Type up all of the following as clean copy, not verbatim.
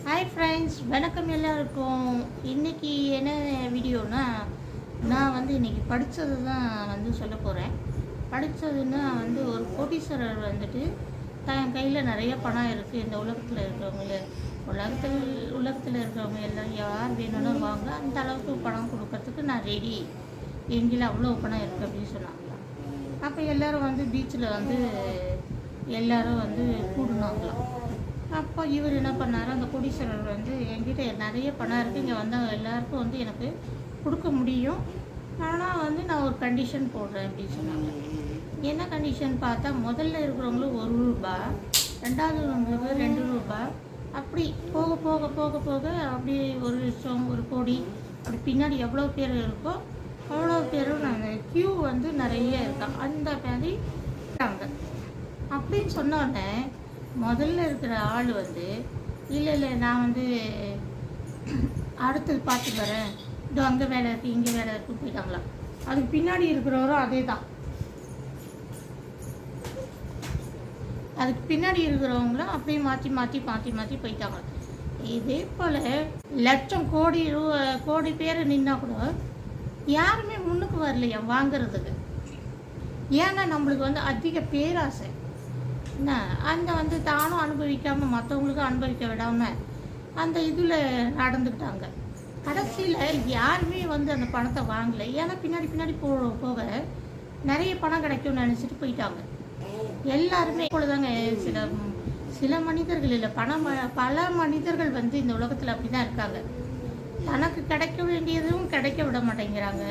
Hi friends, வணக்கம் எல்லாருக்கும். இன்றைக்கி என்ன வீடியோனா, நான் வந்து இன்றைக்கி படித்தது தான் வந்து சொல்ல போகிறேன். படித்ததுன்னா வந்து ஒரு கோடீஸ்வரர் வந்துட்டு தன் கையில் நிறைய பணம் இருக்குது. இந்த உலகத்தில் இருக்கிறவங்கள உலகத்தில் இருக்கிறவங்க எல்லாம் யார் வேணும்னு வாங்க, அந்த அளவுக்கு பணம் கொடுக்கறதுக்கு நான் ரெடி, எங்கிட்ட அவ்வளோ பணம் இருக்குது அப்படின்னு சொன்னாங்களாம். அப்போ எல்லோரும் வந்து பீச்சில் வந்து எல்லோரும் வந்து கூடுனாங்களாம். அப்போ இவர் என்ன பண்ணார், அந்த கோடீஸ்வரர் வந்து என்கிட்ட நிறைய பணம் இருக்குது, இங்கே வந்தால் எல்லாருக்கும் வந்து எனக்கு கொடுக்க முடியும், ஆனால் வந்து நான் ஒரு கண்டிஷன் போடுறேன் அப்படின்னு சொன்னாங்க. என்ன கண்டிஷன் பார்த்தா, முதல்ல இருக்கிறவங்களும் ₹1, ரெண்டாவது 2 ரூபா, அப்படி போக போக போக போக அப்படி 1,00,000 1 கோடி அப்படி பின்னாடி எவ்வளோ பேர் இருக்கோ அவ்வளோ பேரும் நாங்கள் க்யூ வந்து நிறைய இருக்கோம் அந்த மாதிரி இருக்காங்க. அப்படின்னு சொன்னோடனே முதல்ல இருக்கிற ஆள் வந்து இல்லை நான் வந்து அடுத்தது பார்த்து வரேன், இதோ அங்கே வேலை இருக்குது இங்கே வேலை இருக்குது போயிட்டாங்களாம். அதுக்கு பின்னாடி இருக்கிறவரும் அதே தான், அதுக்கு பின்னாடி இருக்கிறவங்களும் அப்படியே மாற்றி மாற்றி மாற்றி மாற்றி போயிட்டாங்க. இதே போல் லட்சம் கோடி பேர் நின்னா கூட யாருமே முன்னுக்கு வரலையா வாங்கிறதுக்கு. ஏன்னா நம்மளுக்கு வந்து அதிக பேராசை என்ன, அந்த வந்து தானும் அனுபவிக்காமல் மற்றவங்களுக்கும் அனுபவிக்க விடாமல் அந்த இதில் நடந்துக்கிட்டாங்க. கடைசியில் யாருமே வந்து அந்த பணத்தை வாங்கலை. ஏன்னா பின்னாடி பின்னாடி போக நிறைய பணம் கிடைக்கும்னு நினச்சிட்டு போயிட்டாங்க எல்லாருமே. இப்பொழுதாங்க சில மனிதர்கள் இல்லை, பல மனிதர்கள் வந்து இந்த உலகத்தில் அப்படி தான் இருக்காங்க. தனக்கு கிடைக்க வேண்டியதும் கிடைக்க விட மாட்டேங்கிறாங்க,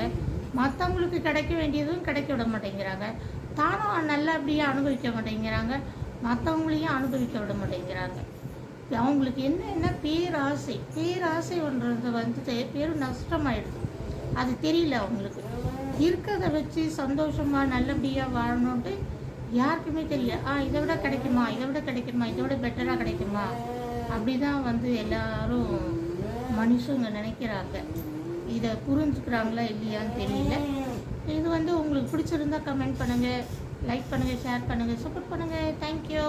மற்றவங்களுக்கு கிடைக்க வேண்டியதும் கிடைக்க விட மாட்டேங்கிறாங்க, தானும் நல்லபடியாக அனுபவிக்க மாட்டேங்கிறாங்க, மற்றவங்களையும் அனுபவிக்க விட மாட்டேங்கிறாங்க. அவங்களுக்கு என்ன பேராசைன்றது வந்துட்டு பேரும் நஷ்டமாயிடுது. அது தெரியல அவங்களுக்கு. இருக்கிறத வச்சு சந்தோஷமாக நல்லபடியாக வாழணுன்ட்டு யாருக்குமே தெரியல. இதை விட கிடைக்குமா, இதை விட கிடைக்குமா, இதை விட பெட்டராக கிடைக்குமா, அப்படி தான் வந்து எல்லாரும் மனுஷங்க நினைக்கிறாங்க. இதை புரிஞ்சுக்கிறாங்களா இல்லையான்னு தெரியல. இது வந்து உங்களுக்கு பிடிச்சிருந்தா கமெண்ட் பண்ணுங்கள், லைக் பண்ணுங்கள், ஷேர் பண்ணுங்கள், சப்போர்ட் பண்ணுங்கள். தேங்க்யூ.